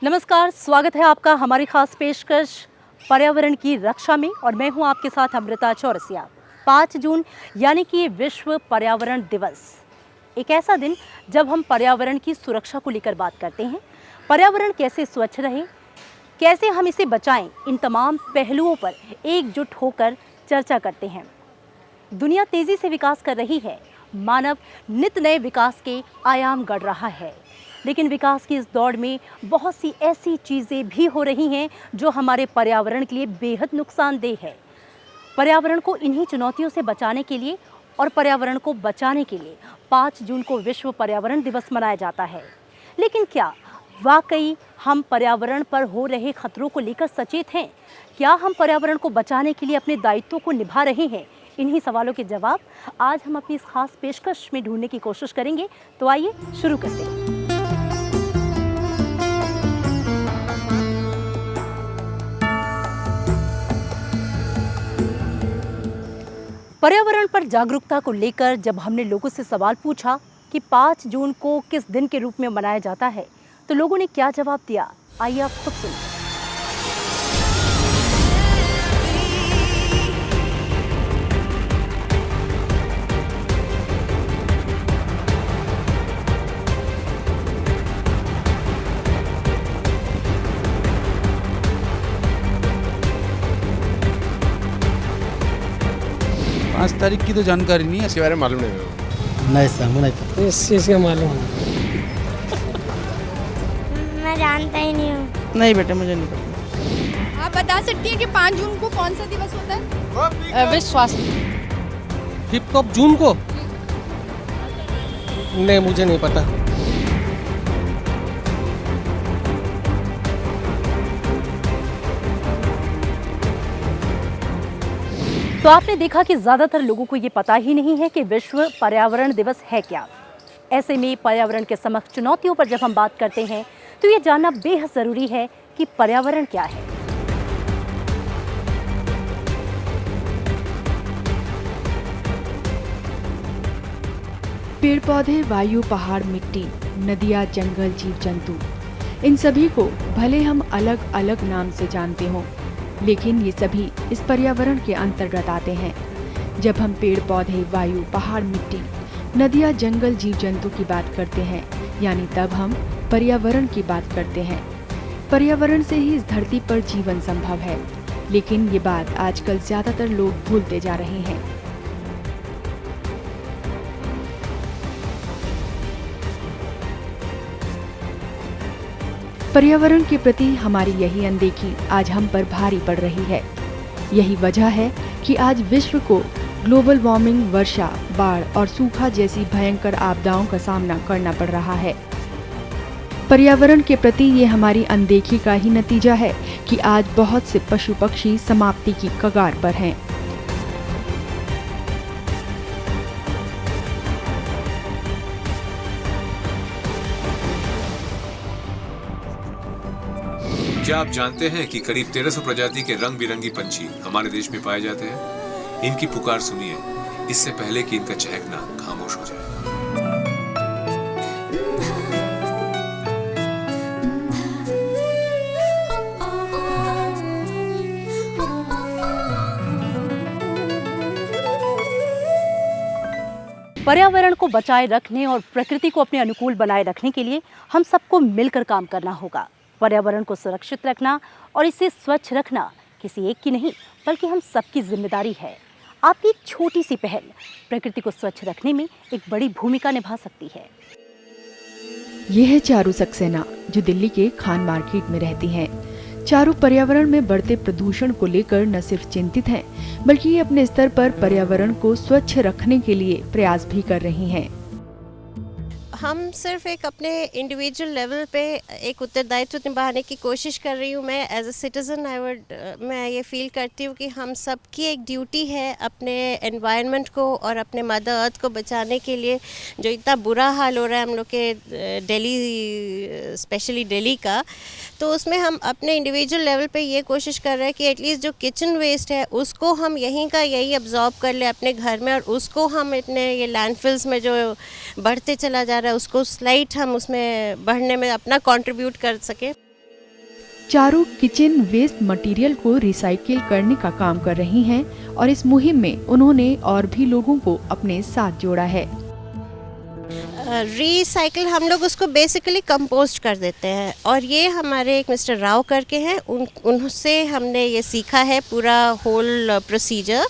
नमस्कार, स्वागत है आपका हमारी खास पेशकश पर्यावरण की रक्षा में और मैं हूं आपके साथ अमृता चौरसिया। 5 जून यानी कि विश्व पर्यावरण दिवस, एक ऐसा दिन जब हम पर्यावरण की सुरक्षा को लेकर बात करते हैं। पर्यावरण कैसे स्वच्छ रहे, कैसे हम इसे बचाएं, इन तमाम पहलुओं पर एकजुट होकर चर्चा करते हैं। दुनिया तेजी से विकास कर रही है, मानव नित नए विकास के आयाम गढ़ रहा है, लेकिन विकास की इस दौड़ में बहुत सी ऐसी चीज़ें भी हो रही हैं जो हमारे पर्यावरण के लिए बेहद नुकसानदेह है। पर्यावरण को इन्हीं चुनौतियों से बचाने के लिए और पर्यावरण को बचाने के लिए 5 जून को विश्व पर्यावरण दिवस मनाया जाता है। लेकिन क्या वाकई हम पर्यावरण पर हो रहे खतरों को लेकर सचेत हैं? क्या हम पर्यावरण को बचाने के लिए अपने दायित्वों को निभा रहे हैं? इन्हीं सवालों के जवाब आज हम अपनी इस खास पेशकश में ढूंढने की कोशिश करेंगे। तो आइए शुरू करते हैं। पर्यावरण पर जागरूकता को लेकर जब हमने लोगों से सवाल पूछा कि 5 जून को किस दिन के रूप में मनाया जाता है, तो लोगों ने क्या जवाब दिया, आइए आप खुद सुनिए। पाँच तारीख की तो जानकारी नहीं है, इसके बारे में मालूम नहीं है। नहीं सर, हमको नहीं पता। इस चीज़ का मालूम है। मैं जानता ही नहीं हूँ। नहीं बेटे, मुझे नहीं पता। आप बता सकती हैं कि 5 जून को कौन सा दिवस होता है? विश्व स्वास्थ्य 5 जून को नहीं, मुझे नहीं पता। तो आपने देखा कि ज़्यादातर लोगों को ये पता ही नहीं है कि विश्व पर्यावरण दिवस है क्या। ऐसे में पर्यावरण के समक्ष चुनौतियों पर जब हम बात करते हैं तो ये जानना बेहद ज़रूरी है कि पर्यावरण क्या है। पेड़ पौधे, वायु, पहाड़, मिट्टी, नदियाँ, जंगल, जीव जंतु, इन सभी को भले हम अलग अलग नाम से जानते हों, लेकिन ये सभी इस पर्यावरण के अंतर्गत आते हैं। जब हम पेड़ पौधे, वायु, पहाड़, मिट्टी, नदियाँ, जंगल, जीव जंतु की बात करते हैं, यानी तब हम पर्यावरण की बात करते हैं। पर्यावरण से ही इस धरती पर जीवन संभव है, लेकिन ये बात आजकल ज्यादातर लोग भूलते जा रहे हैं। पर्यावरण के प्रति हमारी यही अनदेखी आज हम पर भारी पड़ रही है। यही वजह है कि आज विश्व को ग्लोबल वार्मिंग, वर्षा, बाढ़ और सूखा जैसी भयंकर आपदाओं का सामना करना पड़ रहा है। पर्यावरण के प्रति ये हमारी अनदेखी का ही नतीजा है कि आज बहुत से पशु पक्षी समाप्ति की कगार पर हैं। क्या आप जानते हैं कि करीब 1300 प्रजाति के रंग बिरंगी पंछी हमारे देश में पाए जाते हैं? इनकी पुकार सुनिए, इससे पहले कि इनका चहकना खामोश हो जाए। पर्यावरण को बचाए रखने और प्रकृति को अपने अनुकूल बनाए रखने के लिए हम सबको मिलकर काम करना होगा। पर्यावरण को सुरक्षित रखना और इसे स्वच्छ रखना किसी एक की नहीं, बल्कि हम सबकी जिम्मेदारी है। आपकी एक छोटी सी पहल प्रकृति को स्वच्छ रखने में एक बड़ी भूमिका निभा सकती है। ये है चारू सक्सेना, जो दिल्ली के खान मार्केट में रहती हैं। चारू पर्यावरण में बढ़ते प्रदूषण को लेकर न सिर्फ चिंतित हैं, बल्कि ये अपने स्तर पर पर्यावरण को स्वच्छ रखने के लिए प्रयास भी कर रही हैं। हम सिर्फ एक अपने इंडिविजुअल लेवल पे एक उत्तरदायित्व निभाने की कोशिश कर रही हूँ। मैं एज अ सिटीज़न मैं ये फील करती हूँ कि हम सबकी एक ड्यूटी है अपने एनवायरनमेंट को और अपने मदर अर्थ को बचाने के लिए। जो इतना बुरा हाल हो रहा है हम लोग के दिल्ली, स्पेशली दिल्ली का, तो उसमें हम अपने इंडिविजुअल लेवल पे ये कोशिश कर रहे हैं कि एटलीस्ट जो किचन वेस्ट है उसको हम यहीं का यहीं अब्जॉर्ब कर ले अपने घर में, और उसको हम इतने ये लैंडफिल्स में जो बढ़ते चला जा रहा है उसको स्लाइट हम उसमें बढ़ने में अपना कंट्रीब्यूट कर सकें। चारू किचन वेस्ट मटेरियल को रिसाइकिल करने का काम कर रही हैं और इस मुहिम में उन्होंने और भी लोगों को अपने साथ जोड़ा है। रिसाइकिल हम लोग उसको बेसिकली कंपोस्ट कर देते हैं, और ये हमारे एक मिस्टर राव करके हैं, उनसे हमने ये सीखा है पूरा होल प्रोसीजर।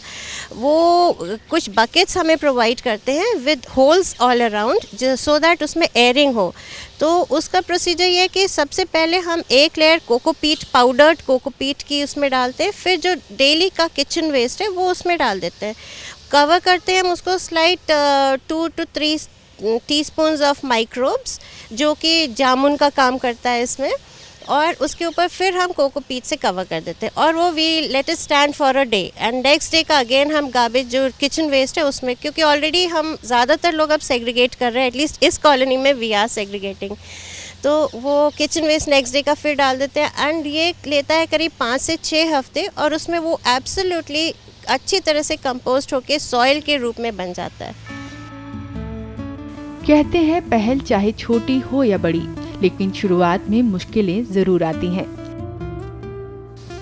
वो कुछ बकेट्स हमें प्रोवाइड करते हैं with holes all around, so that उसमें एयरिंग हो। तो उसका प्रोसीजर ये है कि सबसे पहले हम एक लेयर कोकोपीट, पाउडर्ड कोकोपीट की उसमें डालते हैं, फिर जो डेली का किचन वेस्ट है वो उसमें डाल देते हैं। कवर करते हैं हम उसको slight 2 to 3 teaspoons of microbes, जो कि जामुन का काम करता है इसमें, और उसके ऊपर फिर हम कोकोपीट से कवर कर देते हैं, और वो we let it stand for a day, and next day का अगेन हम गार्बेज जो किचन वेस्ट है उसमें, क्योंकि ऑलरेडी हम ज़्यादातर लोग अब सेग्रीगेट कर रहे हैं, एटलीस्ट इस कॉलोनी में वी आर सेग्रीगेटिंग, तो वो किचन वेस्ट नेक्स्ट डे का फिर डाल देते हैं। एंड ये लेता है करीब 5 से 6 हफ्ते, और उसमें वो एब्सोल्युटली अच्छी तरह से कंपोस्ट होके सॉइल के रूप में बन जाता है। कहते हैं पहल चाहे छोटी हो या बड़ी, लेकिन शुरुआत में मुश्किलें जरूर आती हैं।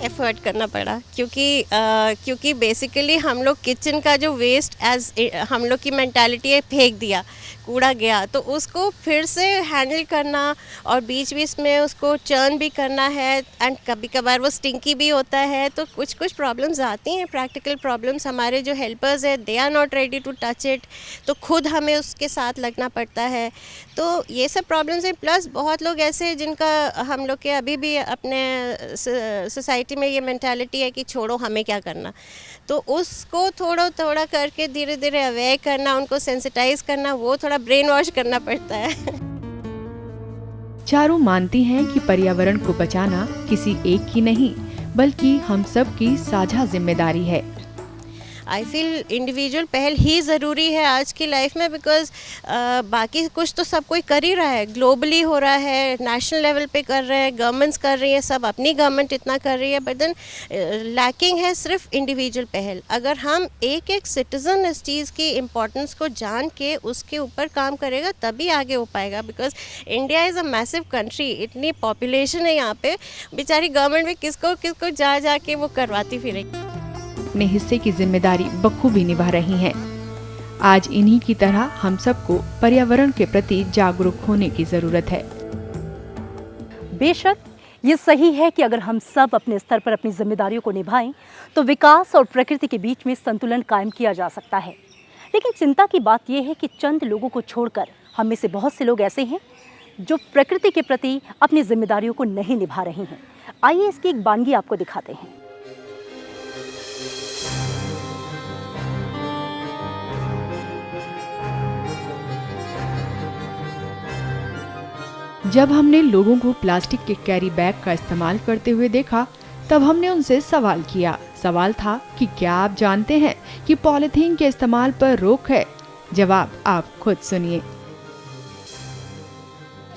एफर्ट करना पड़ा, क्योंकि बेसिकली हम लोग किचन का जो वेस्ट एज हम लोग की मेंटालिटी है फेंक दिया, कूड़ा गया, तो उसको फिर से हैंडल करना और बीच बीच में उसको चर्न भी करना है, एंड कभी कभार वो स्टिंकी भी होता है, तो कुछ प्रॉब्लम्स आती हैं, प्रैक्टिकल प्रॉब्लम्स। हमारे जो हेल्पर्स हैं they are not ready to touch it, तो खुद हमें उसके साथ लगना पड़ता है, तो ये सब प्रॉब्लम्स हैं। प्लस बहुत लोग ऐसे हैं जिनका हम लोग के अभी भी अपने सोसाइटी में ये मेंटालिटी है कि छोड़ो हमें क्या करना, तो उसको थोड़ा थोड़ा करके धीरे धीरे अवेयर करना, उनको सेंसिटाइज करना, वो थोड़ा ब्रेन वॉश करना पड़ता है। चारू मानती हैं कि पर्यावरण को बचाना किसी एक की नहीं, बल्कि हम सब की साझा जिम्मेदारी है। आई फील इंडिविजुअल पहल ही ज़रूरी है आज की लाइफ में, बिकॉज बाकी कुछ तो सब कोई कर ही रहा है, ग्लोबली हो रहा है, नेशनल लेवल पे कर रहे हैं, गवर्नमेंट्स कर रही है, सब अपनी गवर्नमेंट इतना कर रही है, बट देन लैकिंग है सिर्फ इंडिविजुअल पहल। अगर हम एक एक सिटीज़न इस चीज़ की इम्पोर्टेंस को जान के उसके ऊपर काम करेगा तभी आगे हो पाएगा, because India is a massive country, इतनी पॉपुलेशन है यहाँ पे, बेचारी गवर्नमेंट भी किसको किसको जा के वो करवाती फिरेगी। अपने हिस्से की जिम्मेदारी बखूबी निभा रही हैं। आज इन्हीं की तरह हम सबको पर्यावरण के प्रति जागरूक होने की जरूरत है। बेशक ये सही है कि अगर हम सब अपने स्तर पर अपनी जिम्मेदारियों को निभाएं तो विकास और प्रकृति के बीच में संतुलन कायम किया जा सकता है। लेकिन चिंता की बात यह है कि चंद लोगों को छोड़कर हम में से बहुत से लोग ऐसे हैं जो प्रकृति के प्रति अपनी जिम्मेदारियों को नहीं निभा रहे हैं। आइए इसकी एक वानगी आपको दिखाते हैं। जब हमने लोगों को प्लास्टिक के कैरी बैग का इस्तेमाल करते हुए देखा, तब हमने उनसे सवाल किया। सवाल था कि क्या आप जानते हैं कि पॉलीथीन के इस्तेमाल पर रोक है? जवाब आप खुद सुनिए।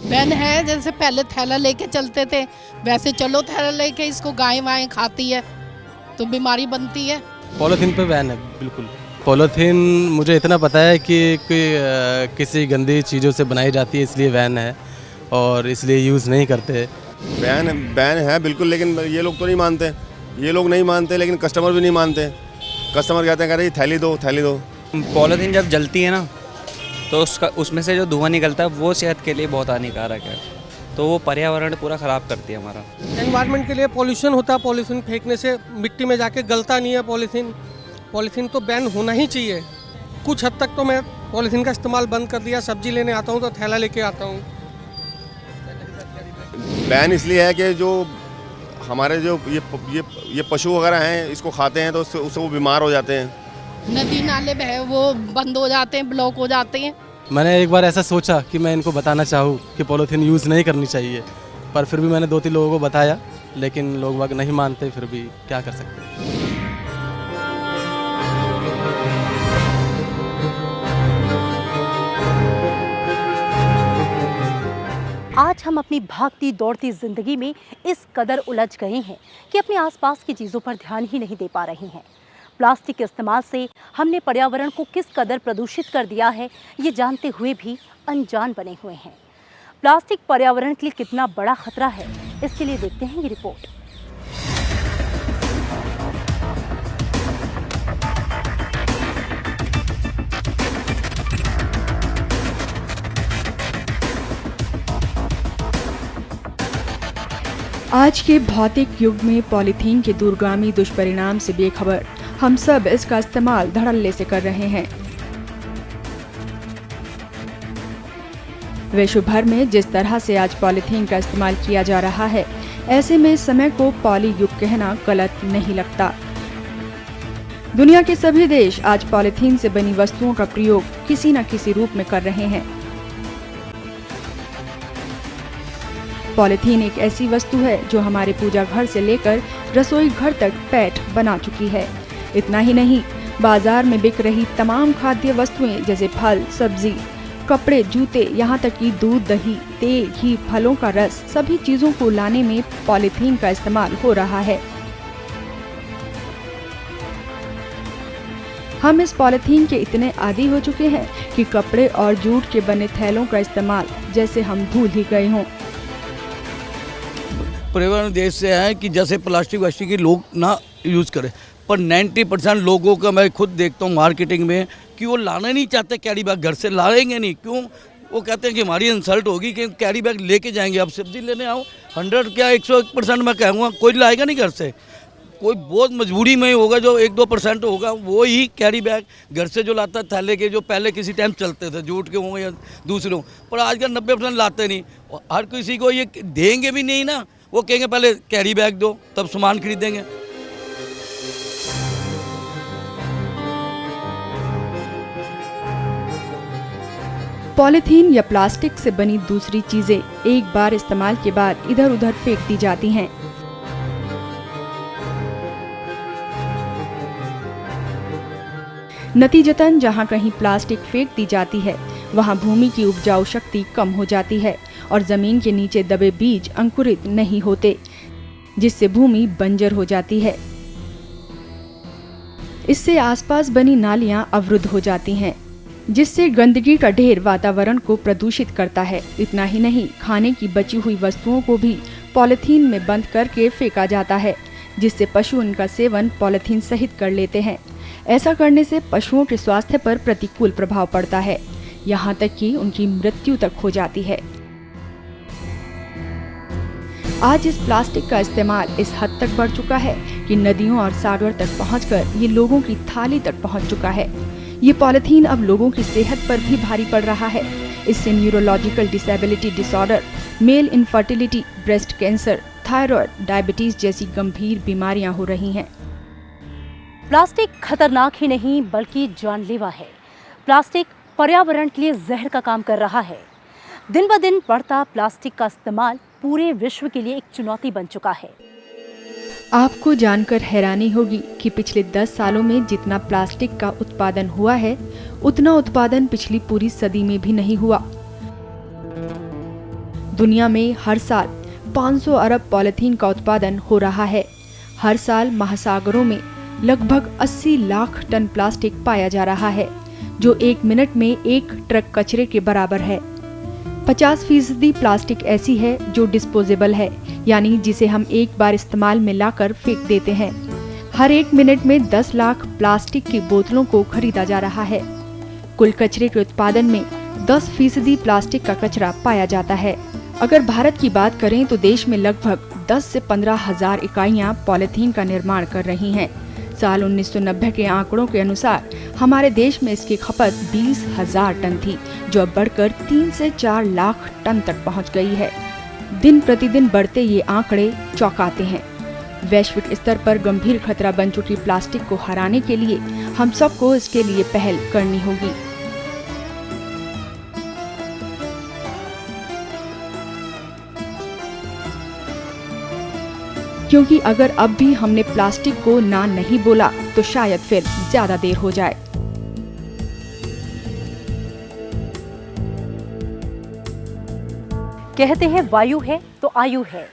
बैन है, जैसे पहले थैला लेके चलते थे वैसे चलो थैला लेके, इसको गाय वाएं खाती है तो बीमारी बनती है। पॉलीथीन पे बैन है बिल्कुल। पॉलीथीन मुझे इतना पता है कि किसी गंदी चीज़ों से बनाई जाती है, इसलिए बैन है और इसलिए यूज़ नहीं करते। बैन है बिल्कुल, लेकिन ये लोग तो नहीं मानते, ये लोग नहीं मानते, लेकिन कस्टमर भी नहीं मानते। कस्टमर कहते हैं, कह रहे थैली दो थैली दो। पॉलीथीन जब जलती है ना तो उसमें से जो धुआं निकलता है वो सेहत के लिए बहुत हानिकारक है, तो वो पर्यावरण पूरा ख़राब करती है हमारा। एनवायरनमेंट के लिए पॉल्यूशन होता है, पॉलीथीन फेंकने से मिट्टी में जाके गलता नहीं है पॉलीथीन तो बैन होना ही चाहिए। कुछ हद तक तो मैं पॉलीथीन का इस्तेमाल बंद कर दिया, सब्जी लेने आता हूँ तो थैला लेके आता हूँ। बैन इसलिए है कि जो हमारे जो ये पशु वगैरह हैं इसको खाते हैं तो उससे वो बीमार हो जाते हैं। नदी नाले बह वो बंद हो जाते हैं, ब्लॉक हो जाते हैं। मैंने एक बार ऐसा सोचा कि मैं इनको बताना चाहूँ कि पॉलीथीन यूज़ नहीं करनी चाहिए, पर फिर भी मैंने 2-3 लोगों को बताया, लेकिन लोग बाग नहीं मानते, फिर भी क्या कर सकते हैं। आज हम अपनी भागती दौड़ती जिंदगी में इस कदर उलझ गए हैं कि अपने आसपास की चीज़ों पर ध्यान ही नहीं दे पा रहे हैं। प्लास्टिक के इस्तेमाल से हमने पर्यावरण को किस कदर प्रदूषित कर दिया है, ये जानते हुए भी अनजान बने हुए हैं। प्लास्टिक पर्यावरण के लिए कितना बड़ा खतरा है, इसके लिए देखते हैं ये रिपोर्ट। आज के भौतिक युग में पॉलीथीन के दूरगामी दुष्परिणाम से बेखबर हम सब इसका इस्तेमाल धड़ल्ले से कर रहे हैं। विश्व भर में जिस तरह से आज पॉलीथीन का इस्तेमाल किया जा रहा है, ऐसे में इस समय को पॉली युग कहना गलत नहीं लगता। दुनिया के सभी देश आज पॉलीथीन से बनी वस्तुओं का प्रयोग किसी न किसी रूप में कर रहे हैं। पॉलीथीन एक ऐसी वस्तु है जो हमारे पूजा घर से लेकर रसोई घर तक पैठ बना चुकी है। इतना ही नहीं, बाजार में बिक रही तमाम खाद्य वस्तुएं जैसे फल, सब्जी, कपड़े, जूते, यहाँ तक कि दूध, दही, तेल, घी, फलों का रस, सभी चीजों को लाने में पॉलीथीन का इस्तेमाल हो रहा है। हम इस पॉलीथीन के इतने आदी हो चुके हैं कि कपड़े और जूट के बने थैलों का इस्तेमाल जैसे हम भूल ही गए हों। पर्यावरण देश से है कि जैसे प्लास्टिक वास्टिक की लोग ना यूज़ करें, पर 90% लोगों का मैं खुद देखता हूँ मार्केटिंग में कि वो लाना नहीं चाहते कैरी बैग, घर से लाएंगे नहीं। क्यों? वो कहते हैं कि हमारी इंसल्ट होगी कि कैरी बैग लेके जाएंगे। अब सब्जी लेने आओ 100 क्या 101% मैं कहूँगा कोई लाएगा नहीं घर से। कोई बहुत मजबूरी में होगा, जो 1-2% होगा वो ही कैरी बैग घर से जो लाता है थैले के, जो पहले किसी टाइम चलते थे जूट के होंगे या दूसरे हों, पर आजकल 90% लाते नहीं। हर किसी को ये देंगे भी नहीं ना, वो कहेंगे पहले कैरी बैग दो तब सामान खरीदेंगे। पॉलीथीन या प्लास्टिक से बनी दूसरी चीजें एक बार इस्तेमाल के बाद इधर उधर फेंक दी जाती हैं। नतीजतन जहां कहीं प्लास्टिक फेंक दी जाती है, वहां भूमि की उपजाऊ शक्ति कम हो जाती है और जमीन के नीचे दबे बीज अंकुरित नहीं होते, जिससे भूमि बंजर हो जाती है। इससे आसपास बनी नालियां अवरुद्ध हो जाती हैं, जिससे गंदगी का ढेर वातावरण को प्रदूषित करता है। इतना ही नहीं, खाने की बची हुई वस्तुओं को भी पॉलीथीन में बंद करके फेंका जाता है, जिससे पशु उनका सेवन पॉलीथीन सहित कर लेते हैं। ऐसा करने से पशुओं के स्वास्थ्य पर प्रतिकूल प्रभाव पड़ता है, यहाँ तक कि उनकी मृत्यु तक हो जाती है। आज इस प्लास्टिक का इस्तेमाल इस हद तक बढ़ चुका है कि नदियों और सागर तक पहुंचकर ये लोगों की थाली तक पहुंच चुका है। ये पॉलीथीन अब लोगों की सेहत पर भी भारी पड़ रहा है। इससे neurological disability disorder, male infertility, breast cancer, thyroid, diabetes जैसी गंभीर बीमारियां हो रही हैं। प्लास्टिक खतरनाक ही नहीं बल्कि जानलेवा है। प्लास्टिक पर्यावरण के लिए जहर का काम कर रहा है। दिन ब दिन बढ़ता प्लास्टिक का इस्तेमाल पूरे विश्व के लिए एक चुनौती बन चुका है। आपको जानकर हैरानी होगी कि पिछले 10 सालों में जितना प्लास्टिक का उत्पादन हुआ है, उतना उत्पादन पिछली पूरी सदी में भी नहीं हुआ। दुनिया में हर साल 500 अरब पॉलीथीन का उत्पादन हो रहा है। हर साल महासागरों में लगभग 80 लाख टन प्लास्टिक पाया जा रहा है, जो 1 मिनट में 1 ट्रक कचरे के बराबर है। 50% प्लास्टिक ऐसी है जो डिस्पोजेबल है, यानी जिसे हम एक बार इस्तेमाल में लाकर फेंक देते हैं। हर 1 मिनट में 10 लाख प्लास्टिक की बोतलों को खरीदा जा रहा है। कुल कचरे के उत्पादन में 10% प्लास्टिक का कचरा पाया जाता है। अगर भारत की बात करें तो देश में लगभग 10 से 15 हजार इकाइयां पॉलीथीन का निर्माण कर रही हैं। साल 1990 के आंकड़ों के अनुसार हमारे देश में इसकी खपत 20,000 टन थी, जो अब बढ़कर 3 से 4 लाख टन तक पहुंच गई है। दिन प्रतिदिन बढ़ते ये आंकड़े चौंकाते हैं। वैश्विक स्तर पर गंभीर खतरा बन चुकी प्लास्टिक को हराने के लिए हम सबको इसके लिए पहल करनी होगी। क्योंकि अगर अब भी हमने प्लास्टिक को ना नहीं बोला तो शायद फिर ज्यादा देर हो जाए। कहते हैं वायु है तो आयु है,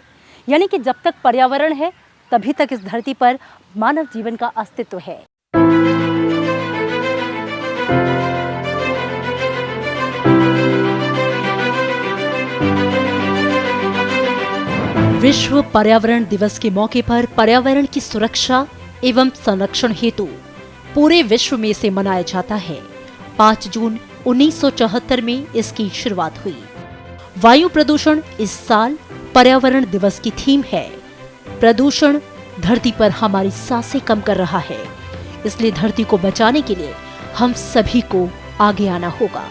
यानी कि जब तक पर्यावरण है तभी तक इस धरती पर मानव जीवन का अस्तित्व है। विश्व पर्यावरण दिवस के मौके पर पर्यावरण की सुरक्षा एवं संरक्षण हेतु पूरे विश्व में इसे मनाया जाता है। 5 जून 1974 में इसकी शुरुआत हुई। वायु प्रदूषण इस साल पर्यावरण दिवस की थीम है। प्रदूषण धरती पर हमारी सांसें कम कर रहा है, इसलिए धरती को बचाने के लिए हम सभी को आगे आना होगा।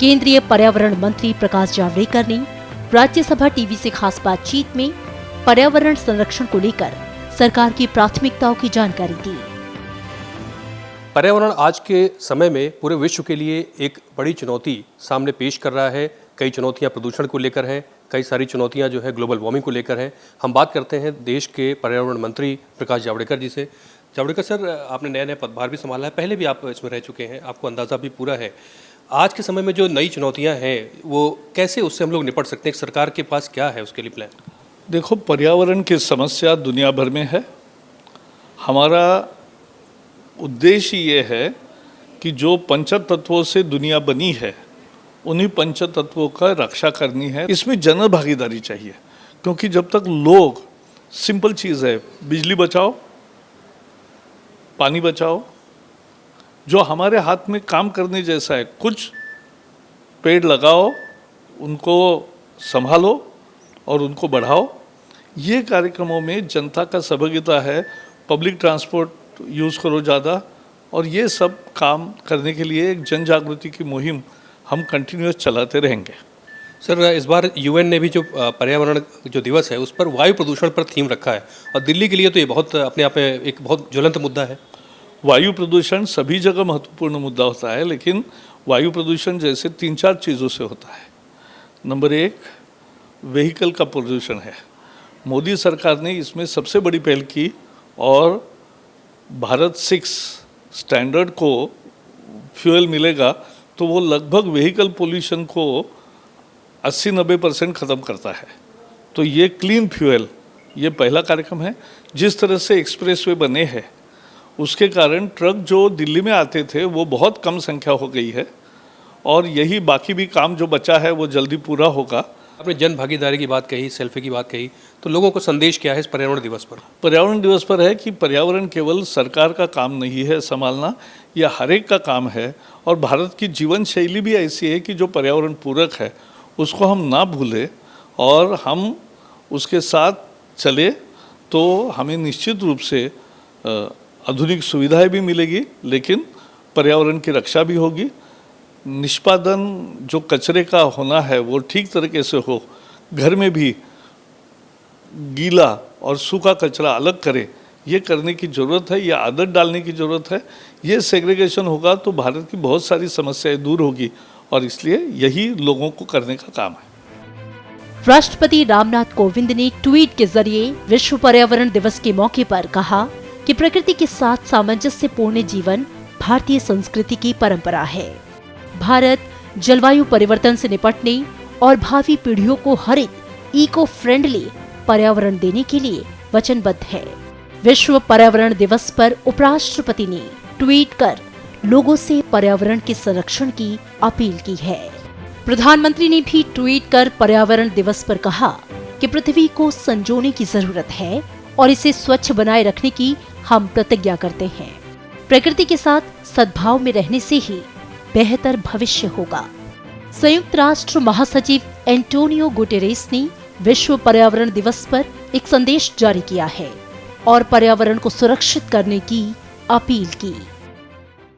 केंद्रीय पर्यावरण मंत्री प्रकाश जावड़ेकर ने राज्यसभा टीवी से खास बातचीत में पर्यावरण संरक्षण को लेकर सरकार की प्राथमिकताओं की जानकारी दी। पर्यावरण आज के समय में पूरे विश्व के लिए एक बड़ी चुनौती सामने पेश कर रहा है। कई चुनौतियां प्रदूषण को लेकर हैं, कई सारी चुनौतियां जो है ग्लोबल वार्मिंग को लेकर हैं। हम बात करते हैं देश के पर्यावरण मंत्री प्रकाश जावड़ेकर जी से। जावड़ेकर सर, आपने नया नया पदभार भी संभाला है, पहले भी आप इसमें रह चुके हैं, आपको अंदाज़ा भी पूरा है। आज के समय में जो नई चुनौतियां हैं वो कैसे उससे हम लोग निपट सकते हैं? सरकार के पास क्या है उसके लिए प्लान? देखो, पर्यावरण की समस्या दुनिया भर में है। हमारा उद्देश्य ये है कि जो पंचतत्वों से दुनिया बनी है उन्हीं पंचतत्वों का रक्षा करनी है। इसमें जन भागीदारी चाहिए, क्योंकि जब तक लोग, सिंपल चीज़ है, बिजली बचाओ, पानी बचाओ, जो हमारे हाथ में काम करने जैसा है, कुछ पेड़ लगाओ, उनको संभालो और उनको बढ़ाओ। ये कार्यक्रमों में जनता का सहभागिता है। पब्लिक ट्रांसपोर्ट यूज़ करो ज़्यादा, और ये सब काम करने के लिए एक जन जागृति की मुहिम हम कंटिन्यूस चलाते रहेंगे। सर, इस बार यूएन ने भी जो पर्यावरण जो दिवस है उस पर वायु प्रदूषण पर थीम रखा है, और दिल्ली के लिए तो ये बहुत अपने आप में एक बहुत ज्वलंत मुद्दा है। वायु प्रदूषण सभी जगह महत्वपूर्ण मुद्दा होता है, लेकिन वायु प्रदूषण जैसे 3-4 चीज़ों से होता है। नंबर 1 व्हीकल का प्रदूषण है। मोदी सरकार ने इसमें सबसे बड़ी पहल की और भारत 6 स्टैंडर्ड को फ्यूल मिलेगा तो वो लगभग व्हीकल पोल्यूशन को 80-90% ख़त्म करता है। तो ये क्लीन फ्यूल, ये पहला कार्यक्रम है। जिस तरह से एक्सप्रेसवे बने हैं उसके कारण ट्रक जो दिल्ली में आते थे वो बहुत कम संख्या हो गई है, और यही बाकी भी काम जो बचा है वो जल्दी पूरा होगा। आपने जन भागीदारी की बात कही, सेल्फी की बात कही, तो लोगों को संदेश क्या है इस पर्यावरण दिवस पर? पर्यावरण दिवस पर है कि पर्यावरण केवल सरकार का काम नहीं है संभालना, यह हर एक का काम है। और भारत की जीवन शैली भी ऐसी है कि जो पर्यावरण पूरक है उसको हम ना भूलें और हम उसके साथ चले, तो हमें निश्चित रूप से आधुनिक सुविधाएं भी मिलेगी, लेकिन पर्यावरण की रक्षा भी होगी। निष्पादन जो कचरे का होना है वो ठीक तरीके से हो, घर में भी गीला और सूखा कचरा अलग करें, ये करने की ज़रूरत है, ये आदत डालने की ज़रूरत है। ये सेग्रीगेशन होगा तो भारत की बहुत सारी समस्याएं दूर होगी, और इसलिए यही लोगों को करने का काम है। राष्ट्रपति रामनाथ कोविंद ने ट्वीट के जरिए विश्व पर्यावरण दिवस के मौके पर कहा कि प्रकृति के साथ सामंजस्यपूर्ण जीवन भारतीय संस्कृति की परंपरा है। भारत जलवायु परिवर्तन से निपटने और भावी पीढ़ियों को हरित इको फ्रेंडली पर्यावरण देने के लिए वचनबद्ध है। विश्व पर्यावरण दिवस पर उपराष्ट्रपति ने ट्वीट कर लोगों से पर्यावरण के संरक्षण की अपील की है। प्रधानमंत्री ने भी ट्वीट कर पर्यावरण दिवस पर कहा कि पृथ्वी को संजोने की जरूरत है और इसे स्वच्छ बनाए रखने की हम प्रतिज्ञा करते हैं। प्रकृति के साथ सद्भाव में रहने से ही बेहतर भविष्य होगा। संयुक्त राष्ट्र महासचिव एंटोनियो गुटेरेस ने विश्व पर्यावरण दिवस पर एक संदेश जारी किया है और पर्यावरण को सुरक्षित करने की अपील की।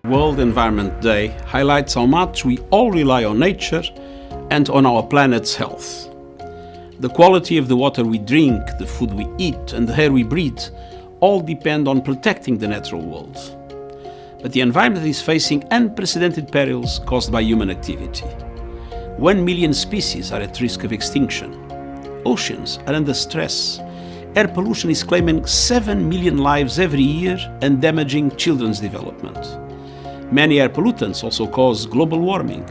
World Environment Day highlights how much we all rely on nature and on our planet's health. The quality of the water we drink, the food we eat, and the air we breathe all depend on protecting the natural world. But the environment is facing unprecedented perils caused by human activity. 1 million species are at risk of extinction. Oceans are under stress. Air pollution is claiming 7 million lives every year and damaging children's development. Many air pollutants also cause global warming.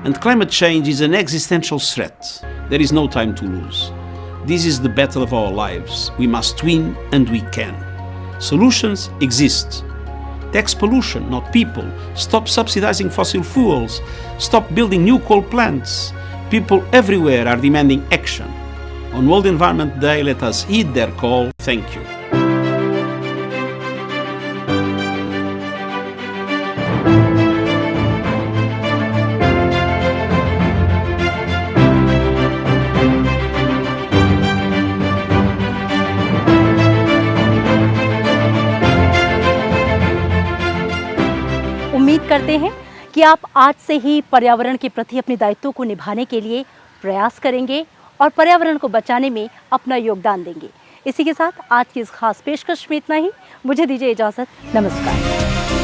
And climate change is an existential threat. There is no time to lose. This is the battle of our lives. We must win, and we can. Solutions exist. Tax pollution, not people. Stop subsidizing fossil fuels. Stop building new coal plants. People everywhere are demanding action. On World Environment Day, let us heed their call. Thank you. उम्मीद करते हैं कि आप आज से ही पर्यावरण के प्रति अपने दायित्वों को निभाने के लिए प्रयास करेंगे और पर्यावरण को बचाने में अपना योगदान देंगे। इसी के साथ आज की इस खास पेशकश में इतना ही। मुझे दीजिए इजाज़त। नमस्कार।